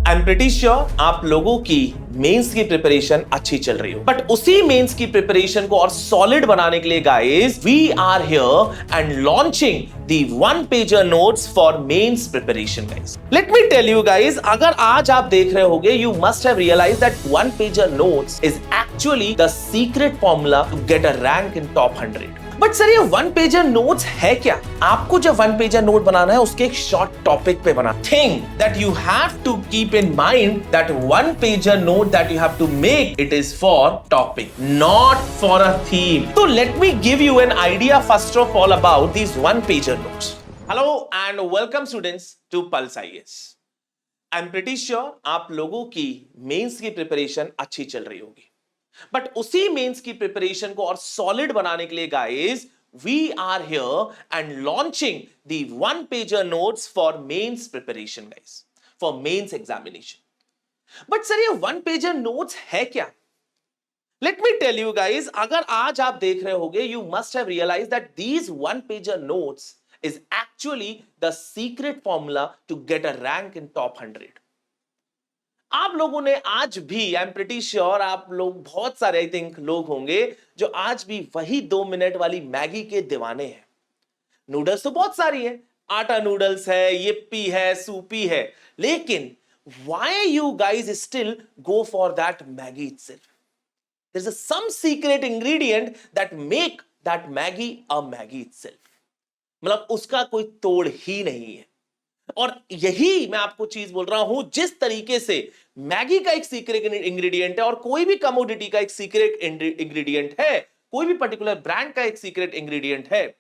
I am pretty sure आप लोगों की मेंस की प्रिपरेशन अच्छी चल रही हो, बट उसी मेंस की प्रिपरेशन को और सॉलिड बनाने के लिए guys we are here and launching the one pager notes for mains preparation guys. Let me tell you guys, अगर आज आप देख रहे होगे you must have realised that one pager notes is actually the secret formula to get a rank in top 100। But sir ये one pager notes है क्या? आपको जब वन पेजर नोट बनाना है उसके एक शॉर्ट टॉपिक पे बना। Thing that you have to keep in mind that one pager note that you have to make it is for topic, not for a theme. तो let me give you an idea first of all about these one pager notes. Hello and welcome students to pulse IAS. I am pretty sure आप लोगों की mains की preparation अच्छी चल रही होगी, but उसी मेंस की प्रिपरेशन को और सॉलिड बनाने के लिए guys we are here and launching the one pager notes for mains preparation guys, for mains examination. But sir ये वन पेजर नोट्स है क्या? Let me tell you guys, अगर आज आप देख रहे होगे you must have realised that these one pager notes is actually the secret formula to get a rank in top 100। आप लोगों ने आज भी, आई एम प्रिटी श्योर आप लोग बहुत सारे आई थिंक लोग होंगे जो आज भी वही 2 मिनट वाली मैगी के दीवाने हैं। नूडल्स तो बहुत सारी है, आटा नूडल्स है, यिप्पी है, सूपी है, लेकिन why you guys still go for that Maggi itself? There is some secret ingredient that make that Maggi a Maggi itself. मतलब उसका कोई तोड़ ही नहीं है। और यही मैं आपको चीज बोल रहा हूं, जिस तरीके से मैगी का एक सीक्रेट इंग्रेडिएंट है और कोई भी कमोडिटी का एक सीक्रेट इंग्रेडिएंट है, कोई भी पर्टिकुलर ब्रांड का एक सीक्रेट इंग्रेडिएंट है,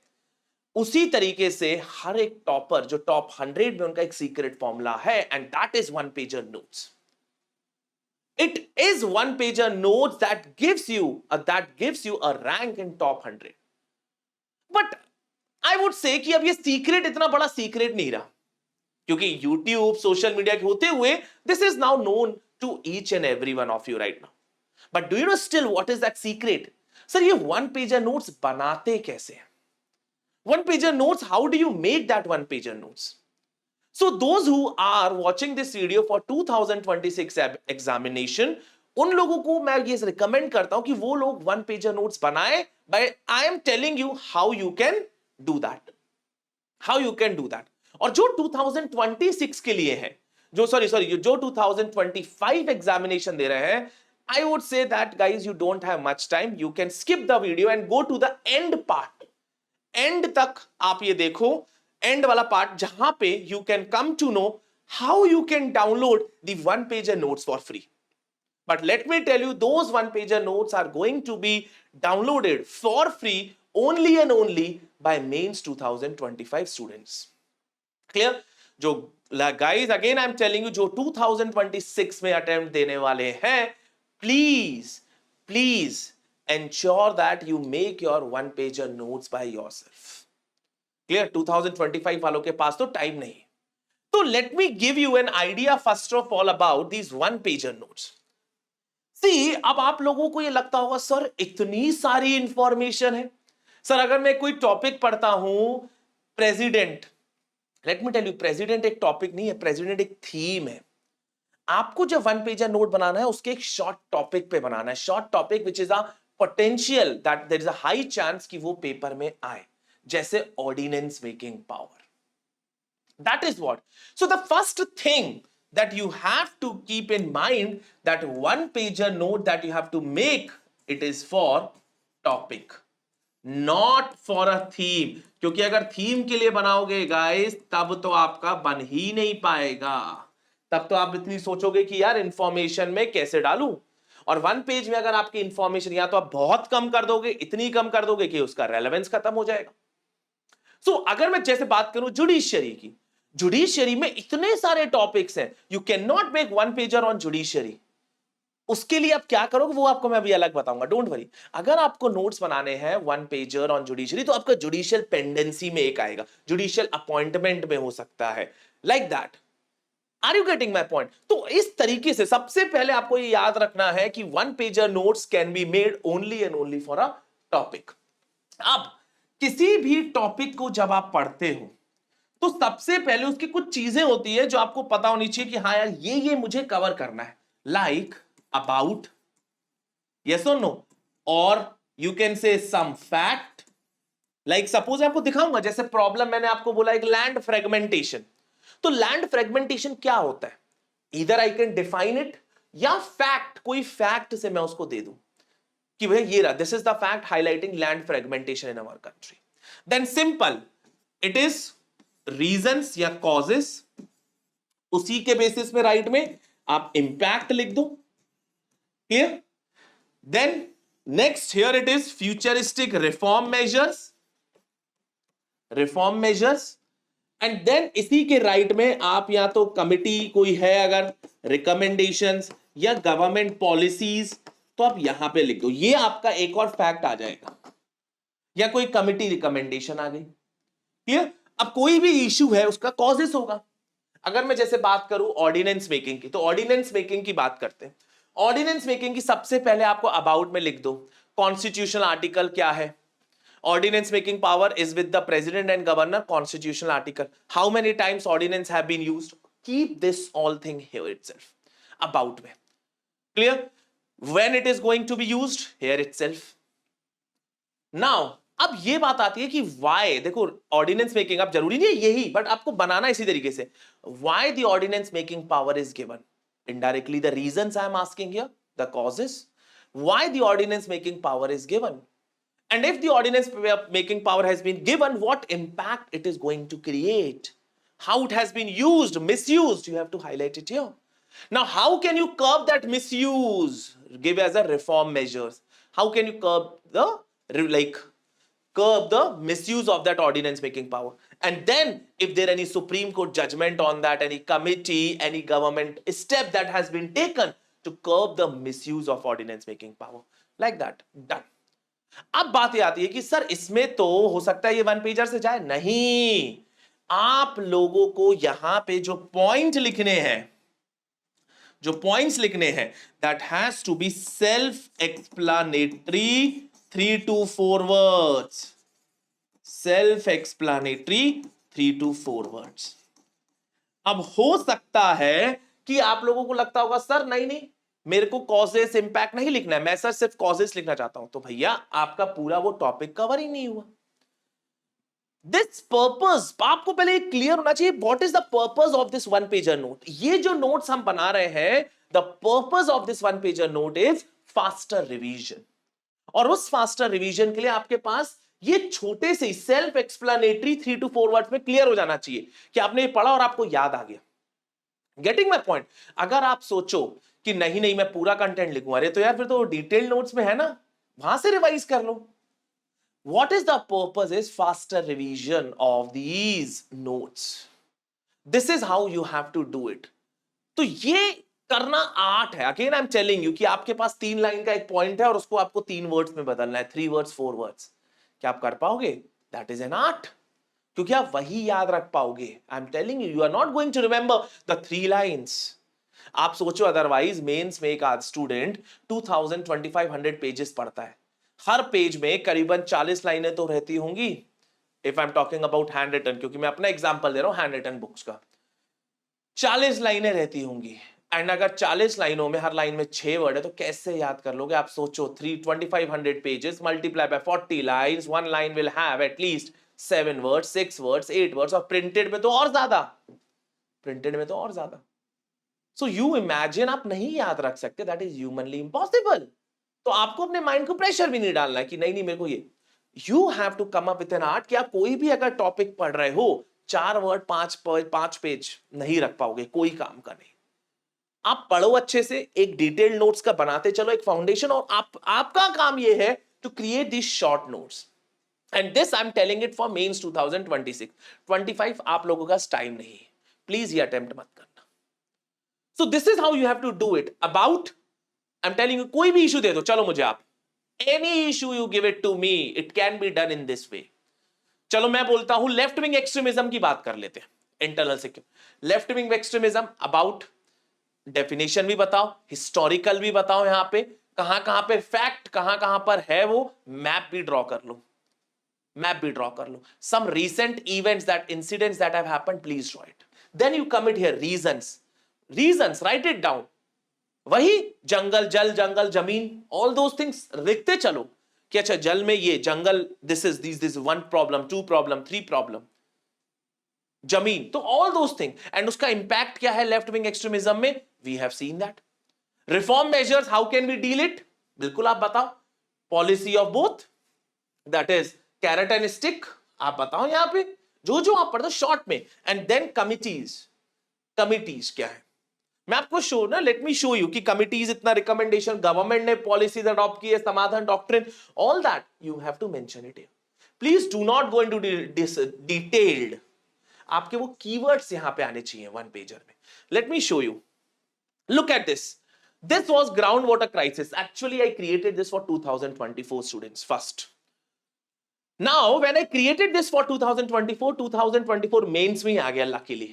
उसी तरीके से हर एक टॉपर जो टॉप 100 में उनका एक सीक्रेट फॉर्मूला है, and that is one pager notes. It is one pager notes that gives you a rank in top 100। But I would से कि अब ये सीक्रेट इतना बड़ा सीक्रेट नहीं रहा, क्योंकि YouTube सोशल मीडिया के होते हुए this is now known to each and every one of you right now. But do you know still what is that secret? Sir ये वन पेजर नोट्स बनाते कैसे हैं? One pager notes, how do you make that one pager notes? So those who are watching this video for 2026 examination, उन लोगों को मैं ये recommend करता हूं कि वो लोग वन पेजर नोट्स बनाए। By I am telling you how you can do that, how you can do that. और जो 2026 के लिए है, जो जो 2025 एग्जामिनेशन दे रहे हैं, I would say that guys you don't have much time, you can skip the video and go to the end part. End तक आप ये देखो, एंड वाला पार्ट जहां पे you can come to know how you can download the one pager notes for free. But let me tell you, those one pager notes are going to be downloaded for free only and only by mains 2025 students. Clear? जो guys, again I'm telling you, जो 2026 में attempt देने वाले हैं, please ensure that you make your one pager notes by yourself. Clear? 2025 वालों के पास तो time नहीं। तो let me give you an idea first of all about these one pager notes. See, अब आप लोगों को ये लगता होगा सर इतनी सारी इंफॉर्मेशन है। सर अगर मैं कोई टॉपिक पढ़ता हूं, president, let me tell you, president एक टॉपिक नहीं है, प्रेसिडेंट एक थीम है। आपको जब वन पेजर नोट बनाना है उसके एक शॉर्ट टॉपिक पे बनाना है, short topic which is a potential that there is a high chance कि वो पेपर में आए, जैसे ordinance making power. That is what. So the first thing that you have to keep in mind, that one pager note that you have to make, it is for topic, not for a theme. क्योंकि अगर theme के लिए बनाओगे guys तब तो आपका बन ही नहीं पाएगा। तब तो आप इतनी सोचोगे कि यार इंफॉर्मेशन में कैसे डालूं, और वन पेज में अगर आपकी इंफॉर्मेशन या तो आप बहुत कम कर दोगे, इतनी कम कर दोगे कि उसका रेलेवेंस खत्म हो जाएगा। सो अगर मैं जैसे बात करूं जुडिशियरी की, जुडिशियरी में इतने सारे टॉपिक्स हैं, you can not make one pager on judiciary. उसके लिए आप क्या करोगे वो आपको मैं अभी अलग बताऊंगा, डोंट वरी। अगर आपको नोट्स बनाने हैं वन पेजर ऑन जुडिशियरी, तो आपका जुडिशियल पेंडेंसी में एक आएगा, जुडिशियल अपॉइंटमेंट में हो सकता है, like that. Are you getting my point? तो इस तरीके से सबसे पहले आपको ये याद रखना है कि one pager notes can be made only and only for a topic. अब किसी भी टॉपिक को जब आप पढ़ते हो तो सबसे पहले उसकी कुछ चीजें होती है जो आपको पता होनी चाहिए कि हाँ यार ये मुझे कवर करना है, लाइक अबाउट, यस और नो, और you can say some fact. Like suppose आपको दिखाऊंगा, जैसे प्रॉब्लम मैंने आपको बोला एक लैंड फ्रेगमेंटेशन। तो लैंड फ्रेगमेंटेशन क्या होता है, इधर आई कैन डिफाइन इट, या फैक्ट, कोई फैक्ट से मैं उसको दे दूं कि भाई ये रहा, this is the fact highlighting land fragmentation in our country. Then simple, it is reasons या कॉजेस, उसी के बेसिस में राइट में आप इंपैक्ट लिख दो, clear. Then next here it is futuristic reform measures, and then इसी के राइट में आप या तो कमिटी कोई है अगर, रिकमेंडेशंस या गवर्नमेंट पॉलिसीज, तो आप यहां पे लिख दो, ये आपका एक और फैक्ट आ जाएगा, या कोई कमिटी रिकमेंडेशन आ गई, क्लियर। अब कोई भी इश्यू है उसका कॉजेस होगा। अगर मैं जैसे बात करूं ऑर्डिनेंस मेकिंग की, तो ऑर्डिनेंस मेकिंग की बात करते हैं। ऑर्डिनेंस मेकिंग की सबसे पहले आपको अबाउट में लिख दो कॉन्स्टिट्यूशनल आर्टिकल क्या है। Ordinance making power is with the president and governor, constitutional article. How many times ordinance have been used? Keep this all thing here itself. About में. Clear? When it is going to be used? Here itself. Now, अब ये बात आती है कि why, देखो ordinance making अब जरूरी नहीं है यही, but आपको बनाना इसी तरीके से। Why the ordinance making power is given? Indirectly the reasons I am asking here, the causes. Why the ordinance making power is given? And if the ordinance making power has been given, what impact it is going to create? How it has been used, misused, you have to highlight it here. Now, how can you curb that misuse? Give as a reform measures. How can you curb the misuse of that ordinance making power? And then, if there any Supreme Court judgment on that, any committee, any government step that has been taken to curb the misuse of ordinance making power, like that, done. अब बात ये आती है कि sir इसमें तो हो सकता है ये वन पेजर से जाए, नहीं, आप लोगों को यहां पे जो पॉइंट लिखने हैं, जो पॉइंट्स लिखने हैं, that has to be self explanatory 3 to 4 words, self explanatory 3 to 4 words. अब हो सकता है कि आप लोगों को लगता होगा सर नहीं मेरे को कॉजेस इंपैक्ट नहीं लिखना है, मैं सर सिर्फ कॉजेस लिखना चाहता हूं, तो भैया आपका पूरा वो टॉपिक कवर ही नहीं हुआ। दिस पर्पस आपको पहले क्लियर होना चाहिए, what is the purpose of this one pager note. ये जो नोट्स हम बना रहे हैं, the purpose of this one pager note is faster revision, और उस फास्टर रिवीजन के लिए आपके पास ये छोटे से सेल्फ एक्सप्लेनेटरी 3 to 4 वर्ड्स में क्लियर हो जाना चाहिए कि आपने ये पढ़ा और आपको याद आ गया। Getting my point. अगर आप सोचो कि नहीं मैं पूरा कंटेंट लिखूंगा, अरे तो यार फिर तो डिटेल नोट्स में है ना, वहां से रिवाइज कर लो। What is the purpose is faster revision of these notes. This is how you have to do it. तो ये करना आर्ट है। Again I am telling you कि आपके पास 3 लाइन का एक पॉइंट है और उसको आपको 3 वर्ड्स में बदलना है, 3 वर्ड्स 4 वर्ड्स। क्या आप कर पाओगे? दैट इज एन आर्ट, क्योंकि आप वही याद रख पाओगे। I am telling you, you are not going to remember the 3 lines. आप सोचो अदरवाइज मेंस में एक आज स्टूडेंट 2500 पेजेस पढ़ता है, हर पेज में करीबन 40 लाइनें तो रहती होंगी। If I am talking about hand written, क्योंकि मैं अपना एग्जांपल दे रहा हूं हैंड रिटन बुक्स का, 40 लाइनें रहती होंगी। एंड अगर 40 लाइनों में हर लाइन में 6 वर्ड है तो कैसे याद कर लोगे? आप सोचो 2500 pages multiply by 40 lines, one line will have at least 7 words, 6 words, 8 words, और प्रिंटेड में तो और ज्यादा, प्रिंटेड में तो और ज्यादा। सो यू इमेजिन आप नहीं याद रख सकते, दैट इज ह्यूमनली इम्पॉसिबल। तो आपको अपने माइंड को प्रेशर भी नहीं डालना है कि नहीं मेरे को ये, you have to come up with an art कि आप कोई भी अगर टॉपिक पढ़ रहे हो, 4 वर्ड 5 पेज नहीं रख पाओगे, कोई काम का नहीं। आप पढ़ो अच्छे से, एक डिटेल्ड नोट्स का बनाते चलो एक फाउंडेशन, और आपका काम ये है to create this short notes. And this I am telling it for mains 2026 25 आप लोगों का टाइम नहीं है, प्लीज ये अटेम्प्ट मत करना। So this is how you have to do it. About I am telling you, कोई भी इशू दे दो, चलो मुझे आप, any issue you give it to me, it can be done in this way. चलो मैं बोलता हूं लेफ्ट विंग एक्सट्रीमिज्म की बात कर लेते हैं, internal security. Left wing extremism, about definition भी बताओ, हिस्टोरिकल भी बताओ, यहां पे कहां पे फैक्ट कहां पर है, वो मैप भी ड्रॉ कर लो। मैप भी ड्रॉ कर लो, some recent events that incidents that have happened, please draw it. Then you commit here reasons, write it down. वही जंगल, जल, जंगल, जमीन, ऑल दोस थिंग्स लिखते चलो कि अच्छा जल में ये, जंगल this is this 1 problem, 2 problem, 3 problem, जमीन, तो ऑल दोस थिंग. एंड उसका इंपैक्ट क्या है लेफ्ट विंग एक्सट्रीमिज्म में, we have seen that. Reform measures, how can we deal it, बिल्कुल आप बताओ. Policy of both, that is carrot and stick, आप बताओ यहां पे जो जो आप पढ़ते शॉर्ट में. एंड देन कमिटीज क्या है, मैं आपको शो ना, लेट मी शो यू कि कमिटीज, इतना रिकमेंडेशन, गवर्नमेंट ने पॉलिसीज अडॉप्ट की है, Samadhan doctrine, all that you have to mention it here. Please do not go into detailed. आपके वो कीवर्ड्स यहां पे आने चाहिए 1 पेजर में. Late me show you, look at this. This was groundwater crisis. Actually, I created this for 2024 students first. Now, when I created this for 2024 mains में आ गया luckily.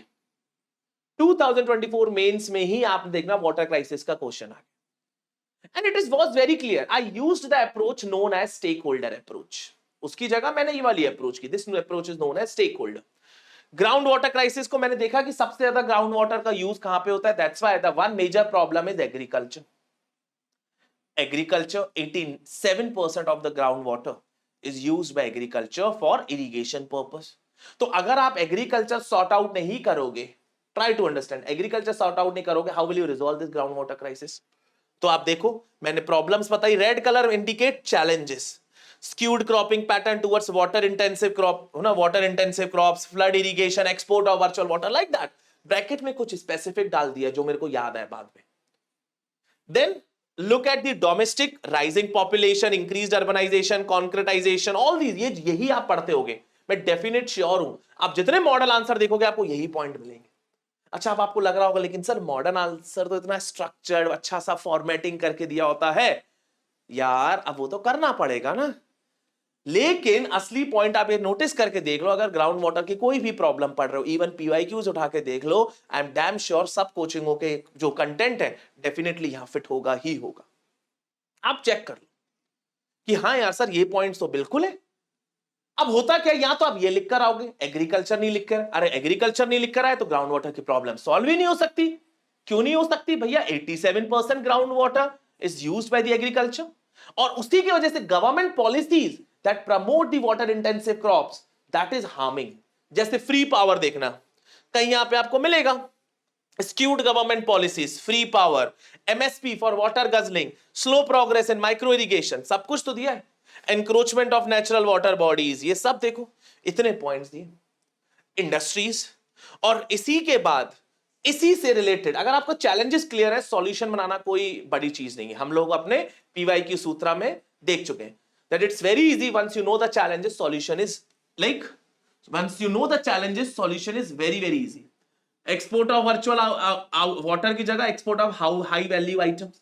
2024 mains में ही आप देखना वाटर क्राइसिस का क्वेश्चन आ गया. And it was very clear. I used the approach known as stakeholder approach. उसकी जगह मैंने ये वाली अप्रोच की. This approach is known as stakeholder. Ground water crisis को मैंने देखा कि सबसे ज्यादा ग्राउंड वाटर का यूज कहां पे होता है. That's why the one major problem is agriculture. 87% of the ground water is used by agriculture for irrigation purpose. तो अगर आप एग्रीकल्चर सॉर्ट आउट नहीं करोगे, try to understand, agriculture sort out नहीं करोगे, how will you resolve this ground water crisis. तो आप देखो मैंने प्रॉब्लम्स बताई, red colour indicate challenges. skewed cropping pattern towards water intensive crop, water intensive crops, flood irrigation, export of virtual water, like that. Bracket में कुछ specific डाल दिया जो मेरे को याद है बाद में. Then look at the domestic, rising population, increased urbanization, concretization, all these, यही आप पढ़ते होगे, मैं डेफिनेट श्योर हूं. आप जितने मॉडल आंसर देखोगे आपको यही पॉइंट मिलेंगे. अच्छा, अब आपको लग रहा होगा लेकिन सर मॉडर्न आंसर तो इतना स्ट्रक्चर्ड, अच्छा सा फॉर्मेटिंग करके दिया होता है यार, अब वो तो करना पड़ेगा ना. लेकिन असली पॉइंट आप ये नोटिस करके देख लो, अगर ग्राउंड वाटर की कोई भी प्रॉब्लम पढ़ रहे हो, इवन पीवाईक्यूज उठा के देख लो, आई एम डैम श्योर सब कोचिंगों के जो कंटेंट है डेफिनेटली यहां फिट होगा ही होगा. आप चेक कर लो कि हाँ यार सर ये पॉइंट्स तो बिल्कुल है. अब होता क्या, या तो आप ये लिख कर आओगे, एग्रीकल्चर नहीं लिख कर, अरे एग्रीकल्चर नहीं लिख कर आए तो ग्राउंड वाटर की प्रॉब्लम सॉल्व ही नहीं हो सकती. क्यों नहीं हो सकती भैया, 87% ground water is used by the agriculture. और उसी की वजह से government policies that promote the water intensive crops that is harming. जैसे फ्री पावर देखना, कहीं यहां पे आपको मिलेगा skewed government policies, free power, MSP for water guzzling, slow progress in micro irrigation, सब कुछ तो दिया है. encroachment of natural water bodies, ये सब देखो, इतने पॉइंट्स दिए. इंडस्ट्रीज, और इसी के बाद इसी से रिलेटेड अगर आपको चैलेंजेस क्लियर है, सॉल्यूशन बनाना कोई बड़ी चीज नहीं है. हम लोग अपने पीवाई की सूत्रा में देख चुके हैं that it's very easy once you know the challenges, solution is like, once you know the challenges, solution is very very easy. Export of virtual water की जगह export of high value items,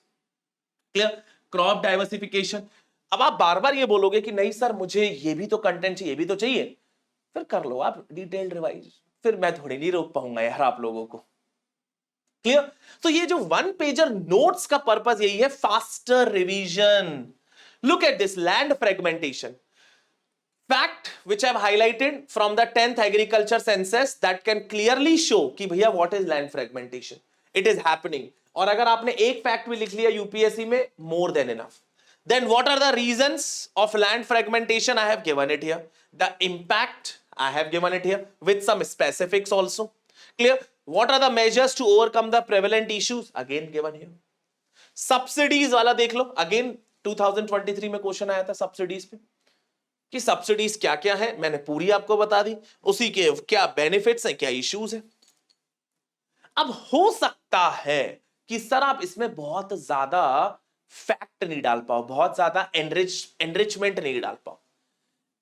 clear. Crop diversification. अब आप बार बार ये बोलोगे कि नहीं sir मुझे ये भी तो कंटेंट चाहिए, ये भी तो चाहिए, फिर कर लो आप डिटेल्ड रिवाइज, फिर मैं थोड़ी नहीं रोक पाऊंगा यार आप लोगों को. क्लियर. तो ये जो 1 पेजर नोट्स का पर्पस यही है, faster revision. Look at this land fragmentation fact which I have highlighted from the 10th agriculture census that can clearly show कि भैया what is land fragmentation. It is happening. और अगर आपने एक fact भी लिख लिया यूपीएससी में, more than enough. Then what are the reasons of land fragmentation? I have given it here. The impact I have given it here with some specifics also. Clear. What are the measures to overcome the prevalent issues? Again given here. Subsidies वाला देख लो, again 2023 में question आया था subsidies पे, कि subsidies क्या क्या है, मैंने पूरी आपको बता दी, उसी के क्या बेनिफिट्स हैं, क्या इश्यूज हैं. अब हो सकता है कि सर आप इसमें बहुत ज्यादा फैक्ट नहीं डाल पाओ, बहुत ज्यादा एनरिचमेंट नहीं डाल पाओ.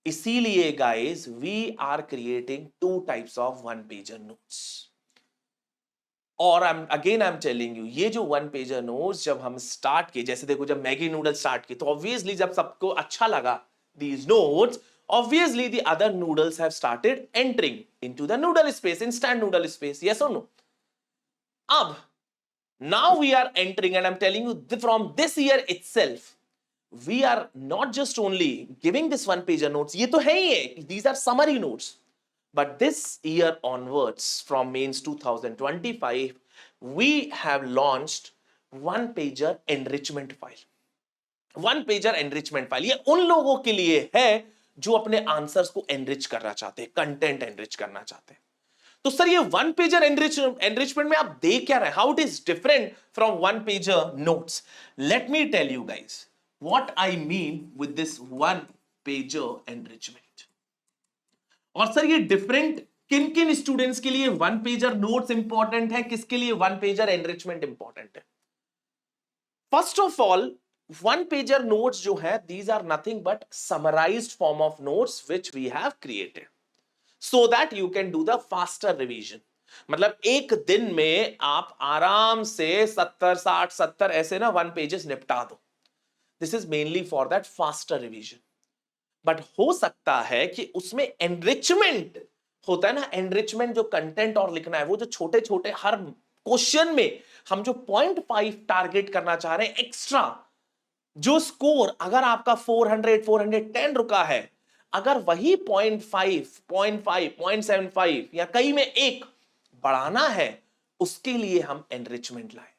इसीलिए guys we are creating 2 types of 1 pager notes. और आई एम टेलिंग यू, ये जो 1 पेजर नोट्स जब हम स्टार्ट किए, जैसे देखो जब मैगी नूडल स्टार्ट किए तो ऑब्वियसली जब सबको अच्छा लगा these notes, obviously the other noodles have started entering into the noodle space, instant noodle space. Yes or no? Ab, now we are entering, and I'm telling you from this year itself, we are not just only giving this one pager notes, ये तो है ही है, these are summary notes, but this year onwards from mains 2025 we have launched one pager enrichment file. One pager enrichment file ये उन लोगों के लिए है जो अपने आंसर्स को एनरिच करना चाहते हैं, कंटेंट एनरिच करना चाहते हैं. तो सर ये वन पेजर एनरिचमेंट में आप देख क्या रहे, how it is different from one pager notes. Let me tell you guys what I mean with this one pager enrichment. और सर ये डिफरेंट किन किन स्टूडेंट्स के लिए वन पेजर नोट्स इंपॉर्टेंट है, किसके लिए वन पेजर एनरिचमेंट इंपॉर्टेंट है. First of all one pager notes जो है these are nothing but summarized form of notes which we have created so that you can do the faster revision. मतलब एक दिन में आप आराम से 70-60-70 ऐसे ना वन पेजेस निपटा दो. This is mainly for that faster revision. But हो सकता है कि उसमें एनरिचमेंट होता है ना, एनरिचमेंट जो कंटेंट और लिखना है वो जो छोटे छोटे हर क्वेश्चन में हम जो 0.5 टारगेट करना चाह रहे हैं एक्स्ट्रा, जो स्कोर अगर आपका 400-410 रुका है, अगर वही 0.5, 0.75 या कई में एक बढ़ाना है, उसके लिए हम एनरिचमेंट लाए.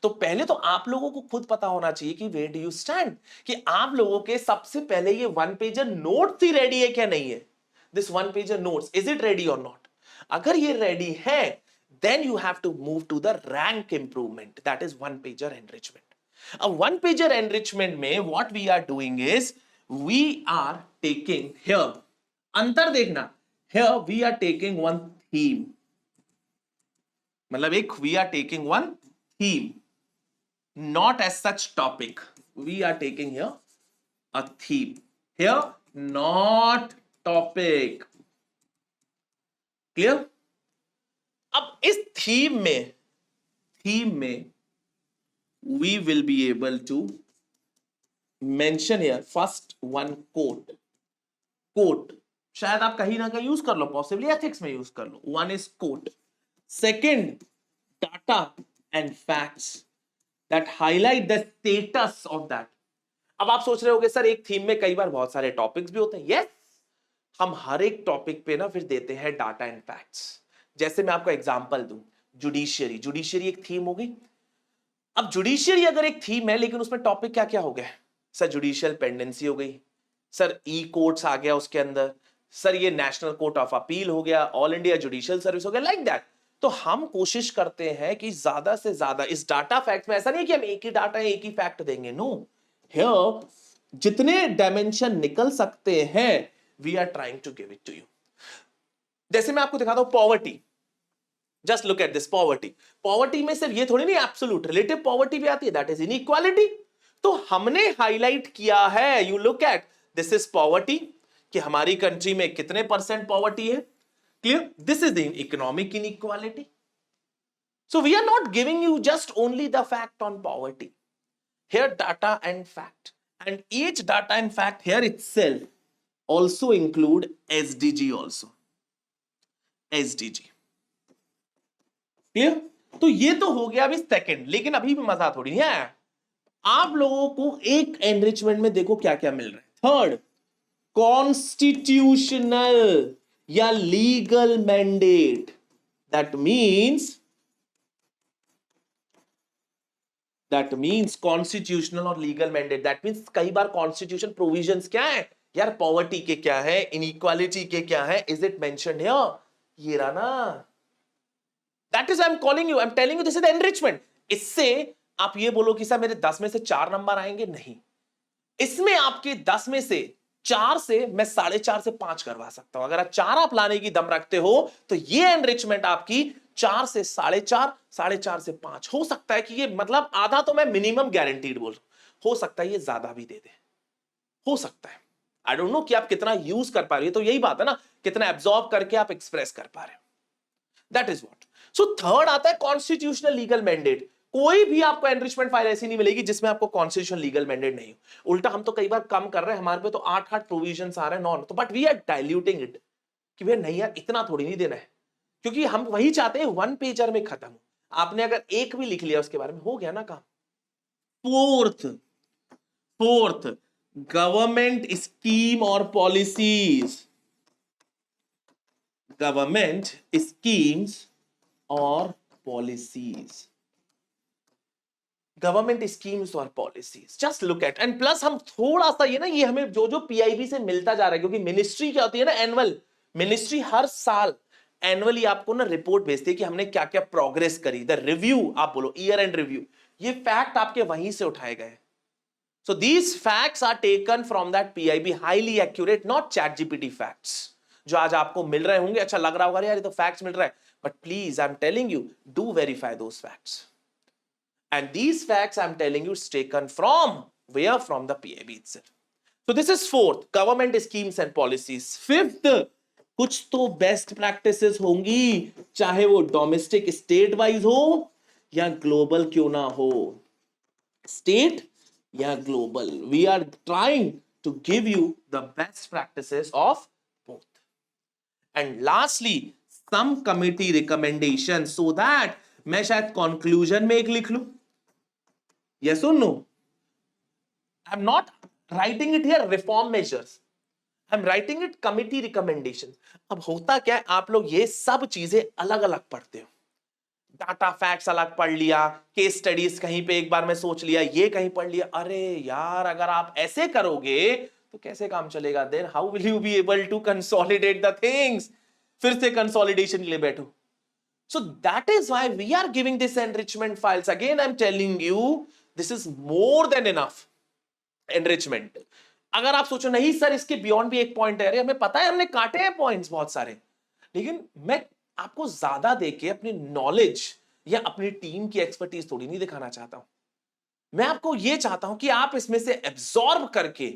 तो पहले तो आप लोगों को खुद पता होना चाहिए कि वेयर डू यू स्टैंड, कि आप लोगों के सबसे पहले ये वन पेजर नोट्स ही रेडी है क्या नहीं है. This one pager notes is it ready और नॉट. अगर ये रेडी है then you have to move to the rank improvement, that is one pager enrichment. A one pager enrichment में what we are doing is we are taking here, अंतर देखना, here we are taking one theme, मतलब एक we are taking one theme, not as such topic. We are taking here a theme, here not topic. Clear? अब इस theme में we will be able to mention here first one quote शायद आप कहीं ना कहीं यूज कर लो, पॉसिबली एथिक्स में यूज कर लो. One is quote, second data and facts that highlight the status of that. अब आप सोच रहे होगे सर एक थीम में कई बार बहुत सारे टॉपिक्स भी होते हैं. यस, हम हर एक टॉपिक पे ना फिर देते हैं डाटा एंड फैक्ट्स. जैसे मैं आपको एग्जांपल दूं, जुडिशियरी एक थीम हो गई. अब जुडिशियरी अगर एक थीम है लेकिन उसमें टॉपिक क्या क्या हो गए, सर जुडिशियल पेंडेंसी हो गई, सर ई कोर्ट्स आ गया उसके अंदर, सर ये नेशनल कोर्ट ऑफ अपील हो गया, ऑल इंडिया जुडिशियल सर्विस हो गया, लाइक दैट. तो हम कोशिश करते हैं कि ज्यादा से ज्यादा इस डाटा फैक्ट में, ऐसा नहीं कि हम एक ही डाटा एक ही फैक्ट देंगे, नो, हियर जितने डायमेंशन निकल सकते हैं we are trying to give it to you. जैसे मैं आपको दिखाता हूं poverty, just look at this poverty में सिर्फ ये थोड़ी नहीं एब्सोल्यूट, रिलेटिव पॉवर्टी भी आती है, दैट इज इनइक्वालिटी. तो हमने हाईलाइट किया है, you look at this is poverty, कि हमारी कंट्री में कितने परसेंट पॉवर्टी है. Clear? This is the economic inequality. So we are not giving you just only the fact on poverty, here data and fact, and each data and fact here itself also include SDG also. SDG. Clear? तो ये तो हो गया अभी second, लेकिन अभी भी मजा थोड़ी नहीं आया. आप लोगों को एक एनरिचमेंट में देखो क्या क्या मिल रहा है. थर्ड, कॉन्स्टिट्यूशनल या legal mandate. That means constitutional और लीगल मैंडेट. दैट मीन्स कई बार कॉन्स्टिट्यूशन प्रोविजंस क्या है यार, पॉवर्टी के क्या है, इनइक्वालिटी के क्या है, इज इट मेंशन्ड हियर? ये रहा ना. That is I am calling you, I am telling you this is enrichment. इससे आप ये बोलो कि सर मेरे 10 में से 4 नंबर आएंगे, नहीं. इसमें आपके 10 में से 4 से मैं 4.5 से 5 करवा सकता हूं. अगर 4 आप लाने की दम रखते हो तो ये एनरिचमेंट आपकी 4 से 4.5, 4.5 से 5 हो सकता है कि ये, मतलब आधा तो मैं मिनिमम गारंटीड बोल रहा हूं, हो सकता है ये ज्यादा भी दे दे, हो सकता है. आई डोंट नो कि आप कितना यूज कर पा रहे हो. तो यही बात है ना, कितना एब्जॉर्ब करके आप एक्सप्रेस कर पा रहे हो. That is what. So third आता है कॉन्स्टिट्यूशनल लीगल मैंडेट. कोई भी आपको एनरिचमेंट फाइल ऐसी नहीं मिलेगी जिसमें आपको कॉन्स्टिट्यूशनल लीगल मैंडेट नहीं हो. उल्टा हम तो कई बार कम कर रहे हैं, हमारे पे तो 8 प्रोविजंस आ रहे हैं नॉन, तो but we are diluting it कि भैया नहीं यार इतना थोड़ी नहीं देना है, क्योंकि हम वही चाहते हैं वन पेजर में खत्म हो. आपने अगर एक भी लिख लिया उसके बारे में, हो गया ना काम. फोर्थ, फोर्थ, गवर्नमेंट स्कीम और पॉलिसीज, गवर्नमेंट स्कीम्स और पॉलिसीज, गवर्नमेंट स्कीम्स और policies, just look eight. And plus हम थोड़ा सा ये हमें जो जो पीआईबी से मिलता जा रहा है, क्योंकि मिनिस्ट्री क्या होती है ना, एनुअल, मिनिस्ट्री हर साल एनुअली आपको ना रिपोर्ट भेजती है कि हमने क्या क्या प्रोग्रेस करी, द रिव्यू आप बोलो, ईयर एंड रिव्यू, ये फैक्ट आपके वहीं से उठाए गए। So these facts are taken from that PIB, highly accurate, not ChatGPT facts. जो आज आपको मिल रहे होंगे, अच्छा लग रहा होगा यार ये तो facts मिल रहा है, but please I'm telling you, do verify those facts. And these facts I'm telling you is taken from where? From the PIB itself. So this is fourth, government schemes and policies. Fifth, कुछ तो best practices होंगी, चाहे वो domestic state wise हो या global क्यों ना हो, स्टेट या global, we are trying to give you the best practices of both. And lastly, some committee recommendations, so that मैं शायद conclusion में एक लिख लूं, yes or no? I'm not writing it here reform measures, I'm writing it committee recommendations. अब होता क्या है, आप लोग ये सब चीजें अलग अलग पढ़ते हो, डाटा फैक्ट्स अलग पढ़ लिया, केस स्टडीज कहीं पे एक बार में सोच लिया, ये कहीं पढ़ लिया, अरे यार अगर आप ऐसे करोगे तो कैसे काम चलेगा, then how will you be able to consolidate the things, फिर से कंसोलिडेशन के लिए बैठो। So that is why we are giving this enrichment files, again I am telling you this is more than enough enrichment. अगर आप सोचो नहीं sir इसके बियॉन्ड भी एक पॉइंट है, अरे हमें पता है, हमने काटे हैं पॉइंट्स बहुत सारे, लेकिन मैं आपको ज्यादा देके अपनी नॉलेज या अपनी टीम की एक्सपर्टीज थोड़ी नहीं दिखाना चाहता हूं, मैं आपको यह चाहता हूं कि आप इसमें से एब्सॉर्ब करके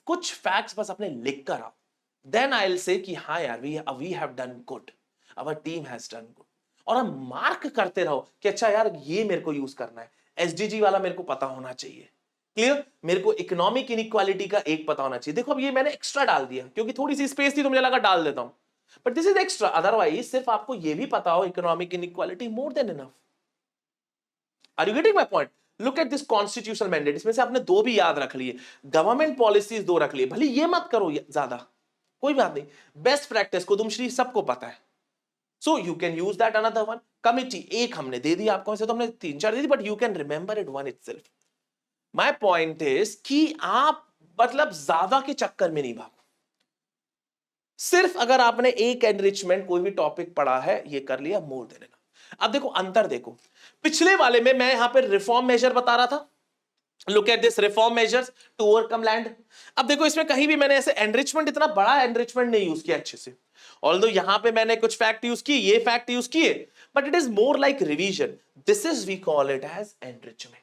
कुछ फैक्ट्स बस अपने लिख कर आओ, देन आई विल से कि हाँ यार we have done good, our team has done good, और हम मार्क करते रहो कि अच्छा यार ये मेरे को यूज करना है, एसडीजी वाला मेरे को पता होना चाहिए, क्लियर, मेरे को इकोनॉमिक इनइक्वालिटी का एक पता होना चाहिए। देखो अब ये मैंने एक्स्ट्रा डाल दिया क्योंकि थोड़ी सी स्पेस थी तो मुझे लगा डाल देता हूं, but this is extra, otherwise सिर्फ आपको ये भी पता हो economic inequality, more than enough. Are you getting my point? Look at this constitutional mandate, इसमें से आपने दो भी याद रख लिए, गवर्नमेंट पॉलिसीज दो रख लिए, भले ये मत करो ज्यादा, कोई बात नहीं, बेस्ट प्रैक्टिस कुदुमश्री सबको पता है, so you can use that. Another one, committee एक हमने दे दिया आपको, ऐसे तो हमने तीन चार दे दी, but you can remember it one itself. My point is कि आप मतलब ज्यादा के चक्कर में नहीं भागो, सिर्फ अगर आपने एक एनरिचमेंट कोई भी टॉपिक पढ़ा है ये कर लिया, मोर देन इनफ। अब देखो अंतर, देखो पिछले वाले में मैं यहां पे रिफॉर्म मेजर बता रहा था, look at this reform measures to overcome land. अब देखो इसमें कहीं भी मैंने ऐसे एनरिचमेंट, इतना बड़ा एनरिचमेंट नहीं यूज किया अच्छे से, ऑल्दो यहां पे मैंने कुछ फैक्ट यूज किए, ये फैक्ट यूज किए, but it is more like revision, this is we call it as enrichment.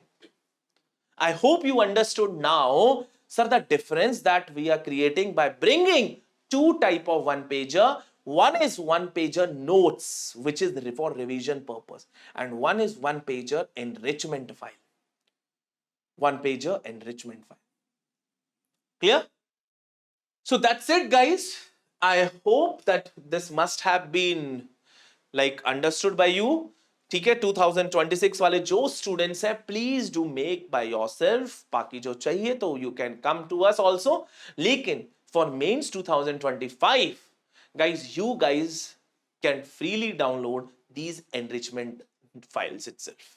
I hope you understood now, sir, the difference that we are creating by bringing two type of one pager. One is one pager notes, which is for revision purpose, and one is one pager enrichment file. One pager enrichment file. Clear? So that's it, guys. I hope that this must have been like understood by you. ठीक है, 2026 वाले जो students हैं please do make by yourself, बाकी जो चाहिए तो you can come to us also, लेकिन for mains 2025 guys, you guys can freely download these enrichment files itself.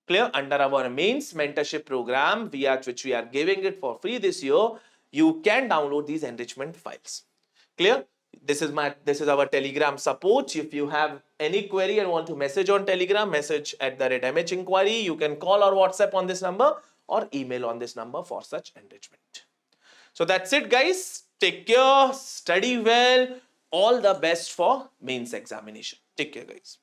Clear? Under our mains mentorship program, which we are giving it for free this year, you can download these enrichment files. Clear? This is our Telegram support. If you have any query and want to message on Telegram, message @MH Inquiry. You can call or WhatsApp on this number or email on this number for such enrichment. So that's it, guys. Take care, study well. All the best for mains examination. Take care, guys.